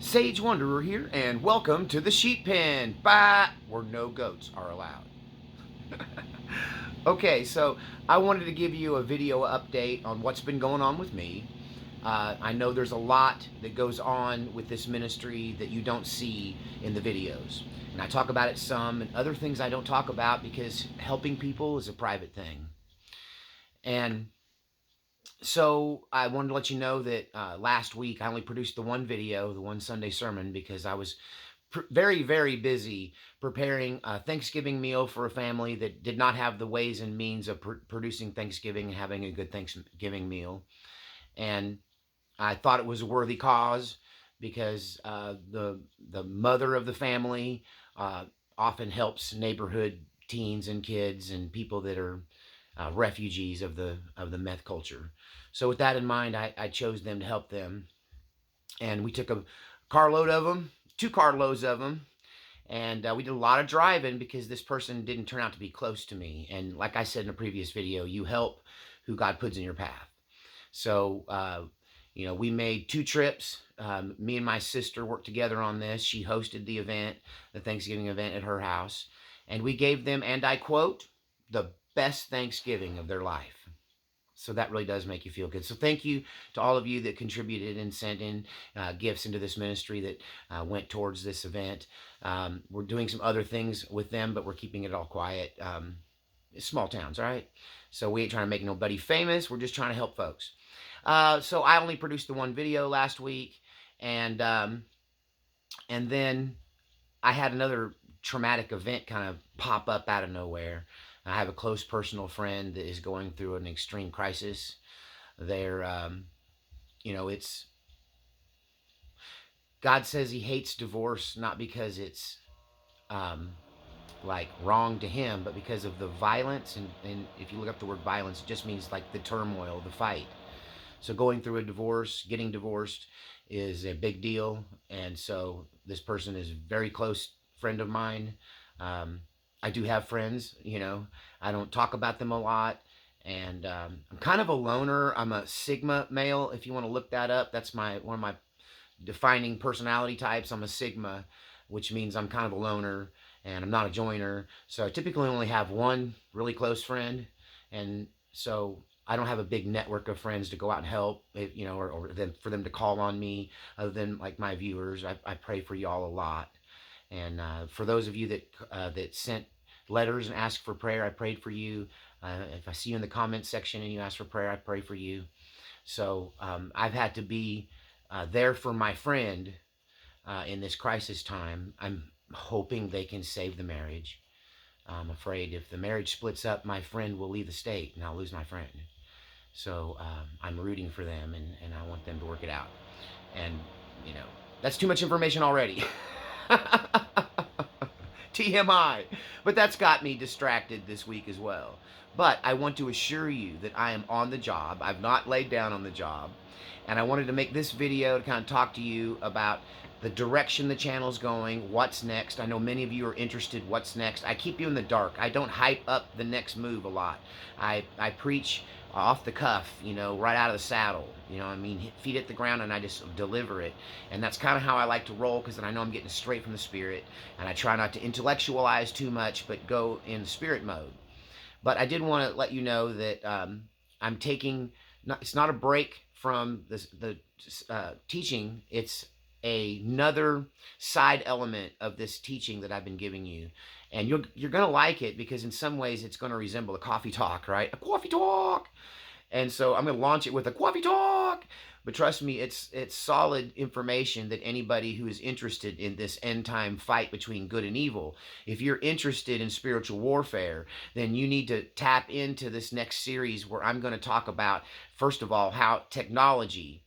Sage Wanderer here, and welcome to the Sheep Pen, bah, where no goats are allowed. Okay, so I wanted to give you a video update on what's been going on with me. I know there's a lot that goes on with this ministry that you don't see in the videos. And I talk about it some, and other things I don't talk about because helping people is a private thing. And so I wanted to let you know that last week I only produced the one video, the one Sunday sermon, because I was very, very busy preparing a Thanksgiving meal for a family that did not have the ways and means of producing Thanksgiving and having a good Thanksgiving meal. And I thought it was a worthy cause because the mother of the family often helps neighborhood teens and kids and people that are refugees of the meth culture. So with that in mind, I chose them to help them, and we took a carload of them, 2 carloads of them, and we did a lot of driving because this person didn't turn out to be close to me. And like I said in a previous video, you help who God puts in your path. So we made 2 trips. Me and my sister worked together on this. She hosted the event, the Thanksgiving event at her house, and we gave them, and I quote, the best Thanksgiving of their life. So that really does make you feel good. So thank you to all of you that contributed and sent in gifts into this ministry that went towards this event. We're doing some other things with them, but we're keeping it all quiet. Small towns, all right? So we ain't trying to make nobody famous. We're just trying to help folks. So I only produced the one video last week, and then I had another traumatic event kind of pop up out of nowhere. I have a close personal friend that is going through an extreme crisis. They're, it's God says He hates divorce not because it's like wrong to Him, but because of the violence. And if you look up the word violence, it just means like the turmoil, the fight. So going through a divorce, getting divorced is a big deal. And so this person is a very close friend of mine. I do have friends, I don't talk about them a lot. And I'm kind of a loner. I'm a Sigma male, if you want to look that up. That's one of my defining personality types. I'm a Sigma, which means I'm kind of a loner, and I'm not a joiner. So I typically only have one really close friend. And so I don't have a big network of friends to go out and help, or then for them to call on me, other than like my viewers. I pray for y'all a lot. And for those of you that sent letters and asked for prayer, I prayed for you. If I see you in the comments section and you ask for prayer, I pray for you. So I've had to be there for my friend in this crisis time. I'm hoping they can save the marriage. I'm afraid if the marriage splits up, my friend will leave the state and I'll lose my friend. So I'm rooting for them, and I want them to work it out. And, that's too much information already. TMI. But that's got me distracted this week as well. But I want to assure you that I am on the job. I've not laid down on the job. And I wanted to make this video to kind of talk to you about the direction the channel's going, what's next. I know many of you are interested what's next. I keep you in the dark. I don't hype up the next move a lot. I preach off the cuff, right out of the saddle. Feet at the ground, and I just deliver it. And that's kind of how I like to roll, because then I know I'm getting straight from the Spirit. And I try not to intellectualize too much, but go in spirit mode. But I did want to let you know that I'm taking, it's not a break from the teaching. It's another side element of this teaching that I've been giving you. And you're going to like it, because in some ways it's going to resemble a coffee talk, right? A coffee talk. And so I'm going to launch it with a coffee talk. But trust me, it's solid information that anybody who is interested in this end time fight between good and evil, if you're interested in spiritual warfare, then you need to tap into this next series where I'm going to talk about, first of all, how technology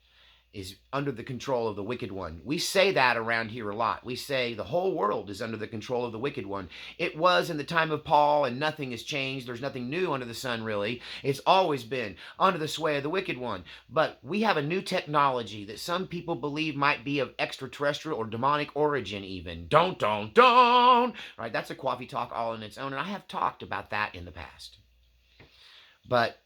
is under the control of the wicked one. We say that around here a lot. We say the whole world is under the control of the wicked one. It was in the time of Paul, and nothing has changed. There's nothing new under the sun, really. It's always been under the sway of the wicked one. But we have a new technology that some people believe might be of extraterrestrial or demonic origin even. Don't. Right? That's a coffee talk all on its own, and I have talked about that in the past. But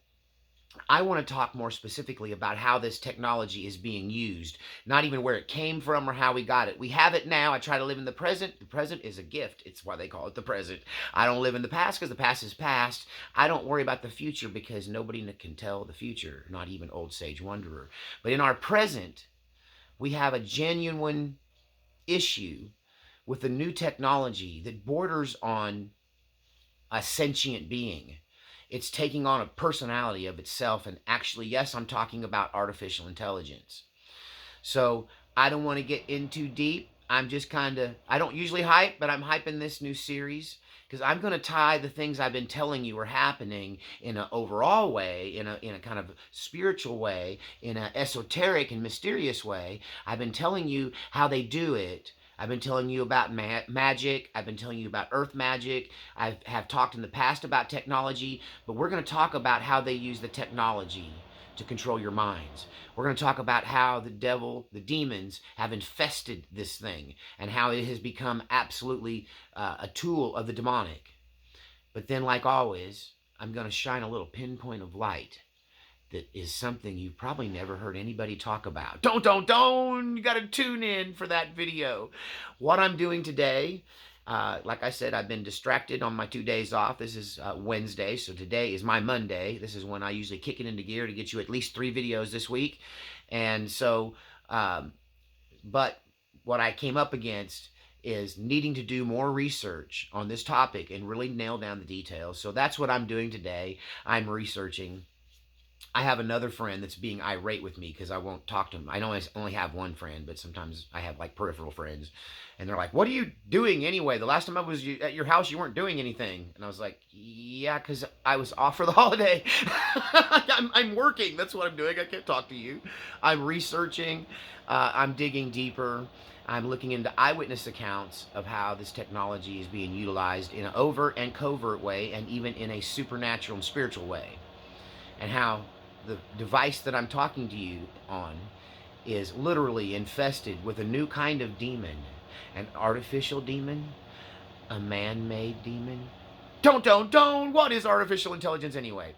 I want to talk more specifically about how this technology is being used, not even where it came from or how we got it. We have it now. I try to live in the present. The present is a gift. It's why they call it the present. I don't live in the past because the past is past. I don't worry about the future because nobody can tell the future, not even Old Sage Wanderer. But in our present, we have a genuine issue with the new technology that borders on a sentient being. It's taking on a personality of itself. And actually, yes, I'm talking about artificial intelligence. So I don't want to get in too deep. I'm just I don't usually hype, but I'm hyping this new series because I'm going to tie the things I've been telling you are happening in an overall way, in a kind of spiritual way, in an esoteric and mysterious way. I've been telling you how they do it. I've been telling you about magic. I've been telling you about earth magic. I have talked in the past about technology, but we're going to talk about how they use the technology to control your minds. We're going to talk about how the devil, the demons, have infested this thing and how it has become absolutely a tool of the demonic. But then, like always, I'm going to shine a little pinpoint of light that is something you've probably never heard anybody talk about. Don't! You got to tune in for that video. What I'm doing today, like I said, I've been distracted on my 2 days off. This is Wednesday, so today is my Monday. This is when I usually kick it into gear to get you at least 3 videos this week. And so, but what I came up against is needing to do more research on this topic and really nail down the details. So that's what I'm doing today. I'm researching. I have another friend that's being irate with me because I won't talk to him. I know I only have one friend, but sometimes I have like peripheral friends. And they're like, what are you doing anyway? The last time I was at your house, you weren't doing anything. And I was like, yeah, because I was off for the holiday. I'm working. That's what I'm doing. I can't talk to you. I'm researching. I'm digging deeper. I'm looking into eyewitness accounts of how this technology is being utilized in an overt and covert way, and even in a supernatural and spiritual way. And how the device that I'm talking to you on is literally infested with a new kind of demon. An artificial demon? A man-made demon? Don't! What is artificial intelligence anyway?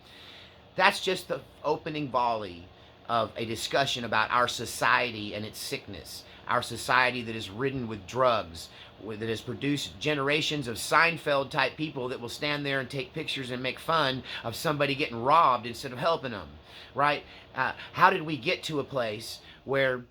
That's just the opening volley of a discussion about our society and its sickness. Our society that is ridden with drugs, that has produced generations of Seinfeld-type people that will stand there and take pictures and make fun of somebody getting robbed instead of helping them, right? How did we get to a place where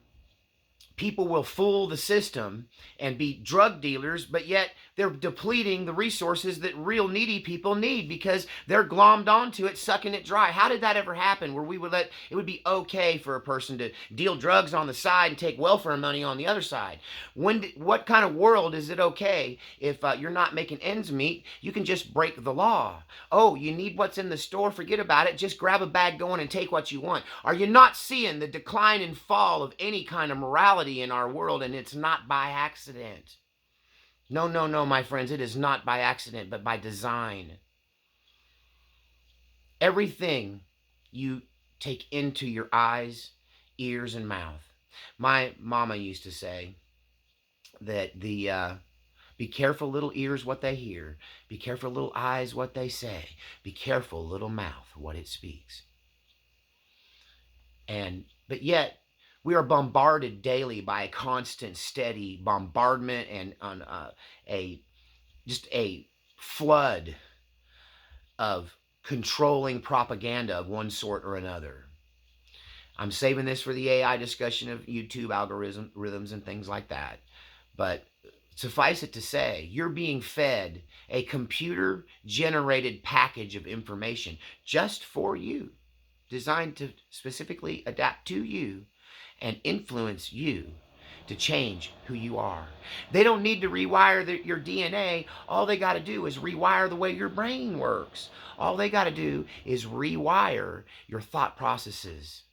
people will fool the system and be drug dealers, but yet they're depleting the resources that real needy people need because they're glommed onto it, sucking it dry? How did that ever happen where we would let it would be okay for a person to deal drugs on the side and take welfare money on the other side? What kind of world is it okay if you're not making ends meet? You can just break the law. Oh, you need what's in the store? Forget about it. Just grab a bag going and take what you want. Are you not seeing the decline and fall of any kind of morality in our world? And it's not by accident. No, my friends. It is not by accident, but by design. Everything you take into your eyes, ears, and mouth. My mama used to say that be careful, little ears, what they hear. Be careful, little eyes, what they say. Be careful, little mouth, what it speaks. But yet, we are bombarded daily by a constant, steady bombardment and on just a flood of controlling propaganda of one sort or another. I'm saving this for the AI discussion of YouTube algorithms and things like that. But suffice it to say, you're being fed a computer-generated package of information just for you, designed to specifically adapt to you and influence you to change who you are. They don't need to rewire your DNA. All they got to do is rewire the way your brain works. All they got to do is rewire your thought processes.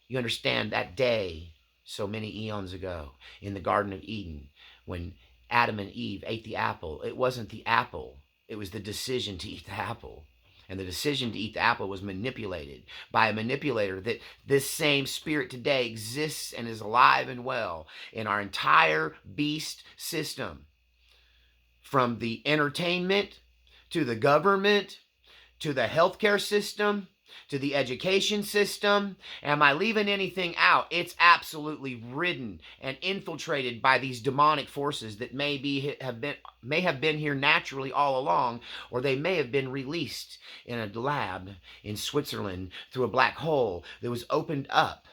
You understand that day, so many eons ago, in the Garden of Eden, when Adam and Eve ate the apple, it wasn't the apple. It was the decision to eat the apple. And the decision to eat the apple was manipulated by a manipulator. That this same spirit today exists and is alive and well in our entire beast system. From the entertainment, to the government, to the healthcare system, to the education system. Am I leaving anything out? It's absolutely ridden and infiltrated by these demonic forces that may have been here naturally all along, or they may have been released in a lab in Switzerland through a black hole that was opened up,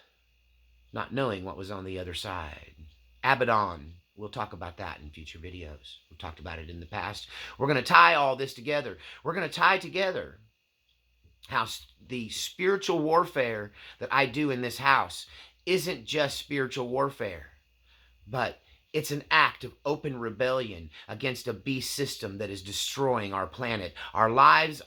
not knowing what was on the other side. Abaddon. We'll talk about that in future videos. We've talked about it in the past. We're going to tie all this together. We're going to tie together how the spiritual warfare that I do in this house isn't just spiritual warfare, but it's an act of open rebellion against a beast system that is destroying our planet, our lives,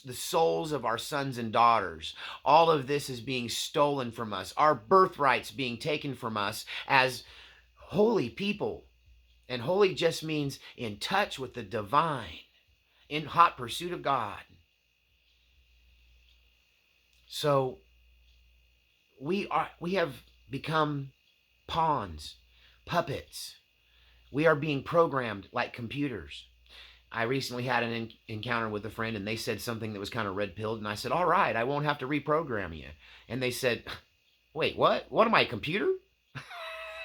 the souls of our sons and daughters. All of this is being stolen from us, our birthrights being taken from us as holy people. And holy just means in touch with the divine, in hot pursuit of God. So we have become pawns, puppets. We are being programmed like computers. I recently had an encounter with a friend, and they said something that was kind of red-pilled, and I said, all right, I won't have to reprogram you. And they said, wait, what? What am I, a computer?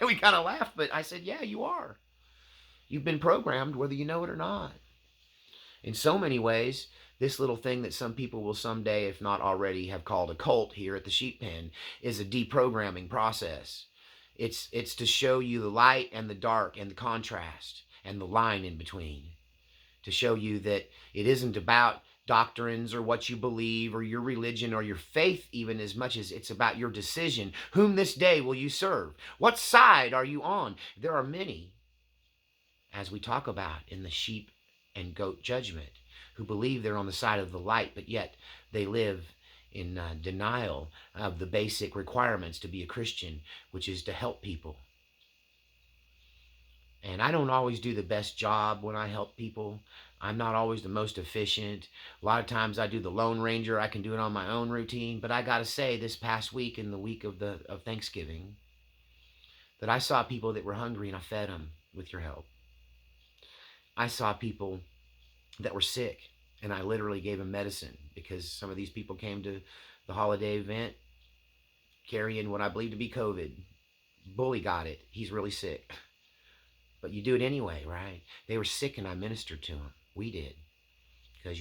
And we kind of laughed, but I said, yeah, you are. You've been programmed whether you know it or not. In so many ways, this little thing that some people will someday, if not already, have called a cult here at the Sheep Pen is a deprogramming process. It's to show you the light and the dark and the contrast and the line in between. To show you that it isn't about doctrines or what you believe or your religion or your faith, even as much as it's about your decision. Whom this day will you serve? What side are you on? There are many, as we talk about in the sheep and goat judgment, who believe they're on the side of the light, but yet they live in denial of the basic requirements to be a Christian, which is to help people. And I don't always do the best job when I help people. I'm not always the most efficient. A lot of times I do the Lone Ranger. I can do it on my own routine. But I got to say, this past week, in the week of Thanksgiving, that I saw people that were hungry and I fed them with your help. I saw people that were sick and I literally gave them medicine, because some of these people came to the holiday event carrying what I believe to be COVID. Bully got it. He's really sick. But you do it anyway, right? They were sick and I ministered to them. We did. Because,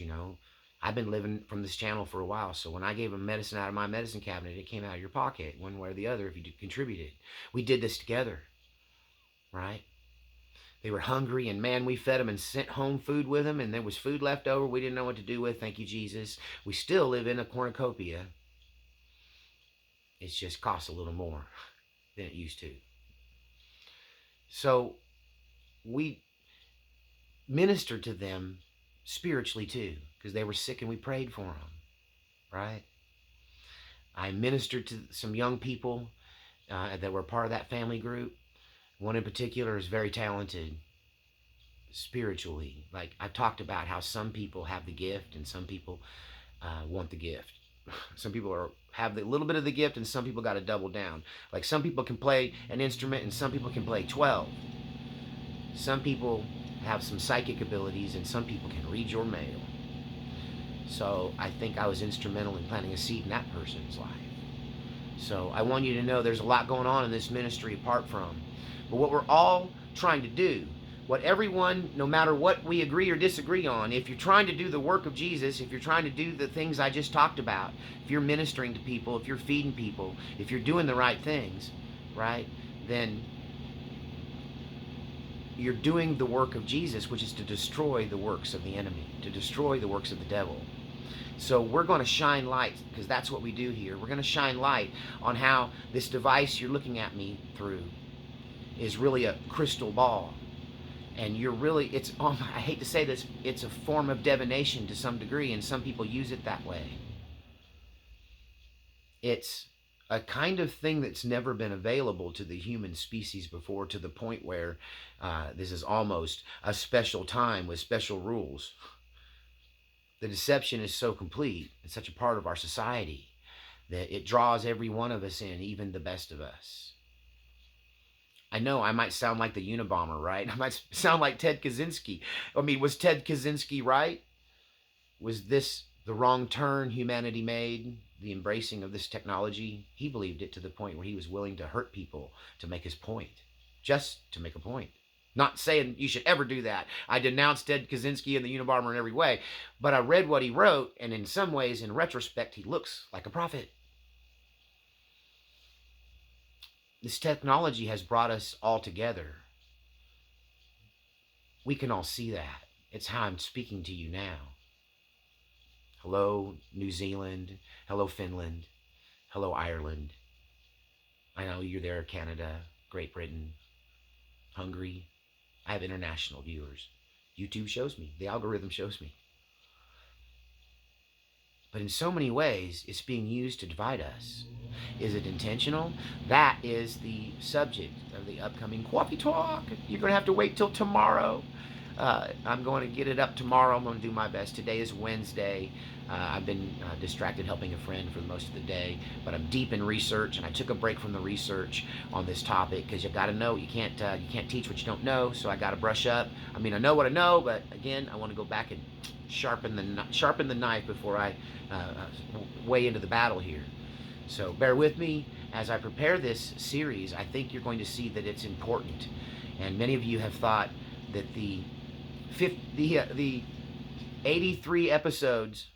I've been living from this channel for a while. So when I gave them medicine out of my medicine cabinet, it came out of your pocket, one way or the other, if you contributed. We did this together, right? They were hungry, and man, we fed them and sent home food with them, and there was food left over we didn't know what to do with. Thank you, Jesus. We still live in a cornucopia. It just costs a little more than it used to. So we ministered to them spiritually too, because they were sick and we prayed for them, right? I ministered to some young people that were part of that family group. One in particular is very talented spiritually. Like, I've talked about how some people have the gift and some people want the gift. Some people have a little bit of the gift and some people got to double down. Like, some people can play an instrument and some people can play 12. Some people have some psychic abilities and some people can read your mail. So I think I was instrumental in planting a seed in that person's life. So I want you to know there's a lot going on in this ministry apart from. But what we're all trying to do, what everyone, no matter what we agree or disagree on, if you're trying to do the work of Jesus, if you're trying to do the things I just talked about, if you're ministering to people, if you're feeding people, if you're doing the right things, right, then you're doing the work of Jesus, which is to destroy the works of the enemy, to destroy the works of the devil. So we're going to shine light, because that's what we do here. We're going to shine light on how this device you're looking at me through is really a crystal ball. And I hate to say this, it's a form of divination to some degree, and some people use it that way. It's a kind of thing that's never been available to the human species before, to the point where this is almost a special time with special rules. The deception is so complete, it's such a part of our society, that it draws every one of us in, even the best of us. I know I might sound like the Unabomber, right? I might sound like Ted Kaczynski. I mean, was Ted Kaczynski right? Was this the wrong turn humanity made, the embracing of this technology, he believed it to the point where he was willing to hurt people to make his point, just to make a point. Not saying you should ever do that. I denounced Ted Kaczynski and the Unabomber in every way, but I read what he wrote, and in some ways, in retrospect, he looks like a prophet. This technology has brought us all together. We can all see that. It's how I'm speaking to you now. Hello, New Zealand. Hello, Finland. Hello, Ireland. I know you're there, Canada, Great Britain, Hungary. I have international viewers. YouTube shows me. The algorithm shows me. But in so many ways, it's being used to divide us. Is it intentional? That is the subject of the upcoming Coffee Talk. You're going to have to wait till tomorrow. I'm going to get it up tomorrow. I'm going to do my best. Today is Wednesday. I've been distracted helping a friend for most of the day, but I'm deep in research, and I took a break from the research on this topic because you got to know. You can't teach what you don't know. So I got to brush up. I mean, I know what I know, but again, I want to go back and sharpen the knife before I weigh into the battle here. So bear with me as I prepare this series. I think you're going to see that it's important, and many of you have thought that the 83 episodes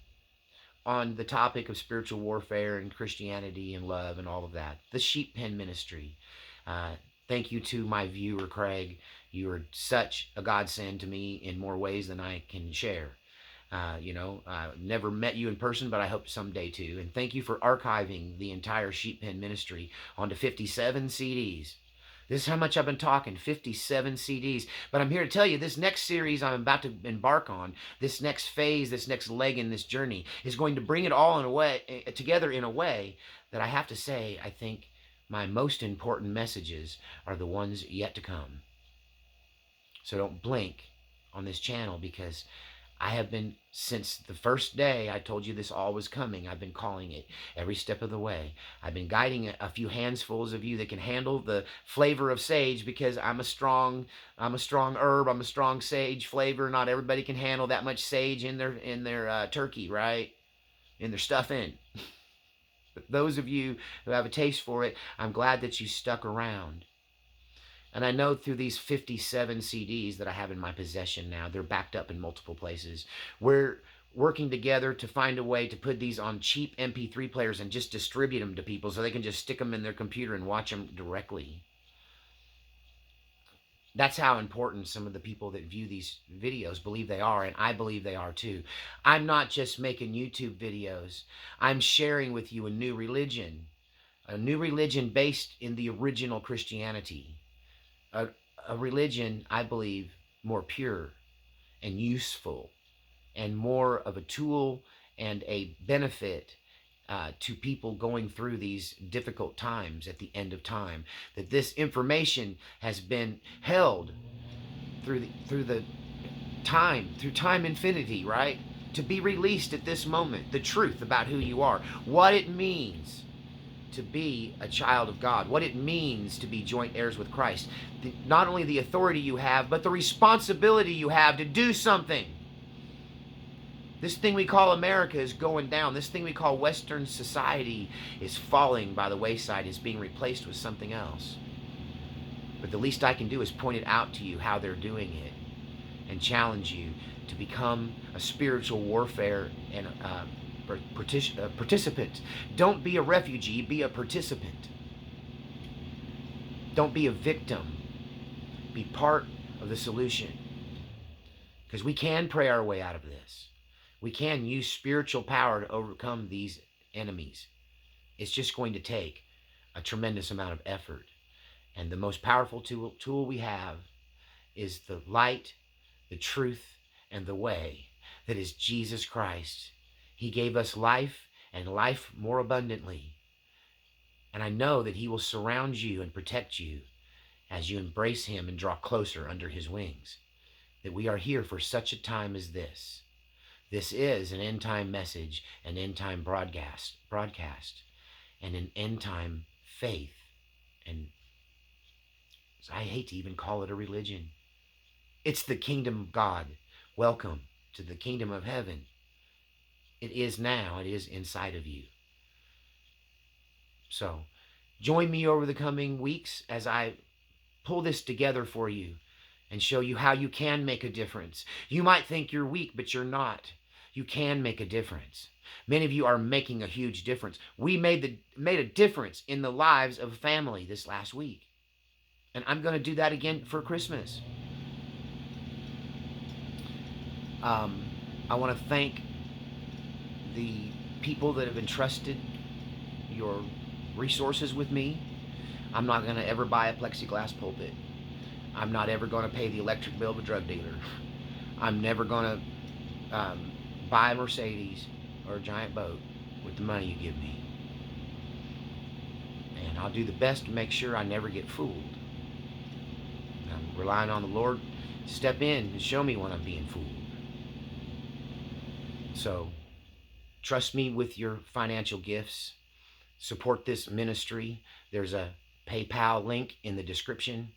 on the topic of spiritual warfare and Christianity and love and all of that, the Sheep Pen Ministry. Thank you to my viewer, Craig. You are such a godsend to me in more ways than I can share. Never met you in person, but I hope someday too. And thank you for archiving the entire Sheep Pen Ministry onto 57 CDs. This is how much I've been talking, 57 CDs. But I'm here to tell you, this next series I'm about to embark on, this next phase, this next leg in this journey, is going to bring it all together in a way that I have to say, I think my most important messages are the ones yet to come. So don't blink on this channel, because I have been, since the first day I told you this all was coming, I've been calling it every step of the way. I've been guiding a few handsfuls of you that can handle the flavor of sage, because I'm a strong herb, I'm a strong sage flavor. Not everybody can handle that much sage in their turkey, right? In their stuffing. But those of you who have a taste for it, I'm glad that you stuck around. And I know through these 57 CDs that I have in my possession now, they're backed up in multiple places. We're working together to find a way to put these on cheap MP3 players and just distribute them to people so they can just stick them in their computer and watch them directly. That's how important some of the people that view these videos believe they are, and I believe they are too. I'm not just making YouTube videos. I'm sharing with you a new religion based in the original Christianity. A religion, I believe, more pure and useful and more of a tool and a benefit to people going through these difficult times at the end of time. That this information has been held through time infinity, right? To be released at this moment. The truth about who you are, what it means to be a child of God, what it means to be joint heirs with Christ. Not only the authority you have, but the responsibility you have to do something. This thing we call America is going down. This thing we call Western society is falling by the wayside, is being replaced with something else. But the least I can do is point it out to you how they're doing it and challenge you to become a spiritual warfare and participant. Don't be a refugee, be a participant. Don't be a victim. Be part of the solution. Because we can pray our way out of this. We can use spiritual power to overcome these enemies. It's just going to take a tremendous amount of effort. And the most powerful tool we have is the light, the truth, and the way. That is Jesus Christ. He gave us life, and life more abundantly. And I know that he will surround you and protect you as you embrace him and draw closer under his wings. That we are here for such a time as this. This is an end-time message, an end-time broadcast, and an end-time faith. And I hate to even call it a religion. It's the kingdom of God. Welcome to the kingdom of heaven. It is now. It is inside of you. So join me over the coming weeks as I pull this together for you and show you how you can make a difference. You might think you're weak, but you're not. You can make a difference. Many of you are making a huge difference. We made a difference in the lives of a family this last week. And I'm going to do that again for Christmas. I want to thank the people that have entrusted your resources with me. I'm not going to ever buy a plexiglass pulpit. I'm not ever going to pay the electric bill of a drug dealer. I'm never going to buy a Mercedes or a giant boat with the money you give me. And I'll do the best to make sure I never get fooled. I'm relying on the Lord to step in and show me when I'm being fooled. So trust me with your financial gifts. Support this ministry. There's a PayPal link in the description.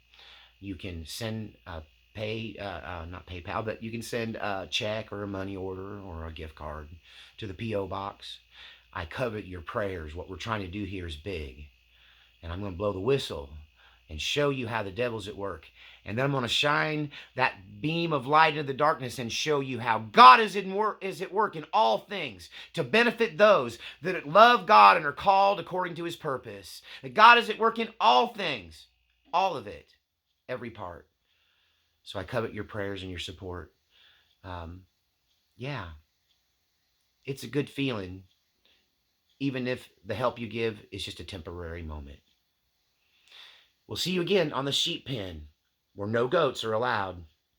You can send not PayPal, but you can send a check or a money order or a gift card to the P.O. Box. I covet your prayers. What we're trying to do here is big. And I'm going to blow the whistle and show you how the devil's at work. And then I'm going to shine that beam of light into the darkness and show you how God is at work in all things to benefit those that love God and are called according to his purpose. That God is at work in all things, all of it, every part. So I covet your prayers and your support. Yeah, it's a good feeling, even if the help you give is just a temporary moment. We'll see you again on the sheep pen, where no goats are allowed.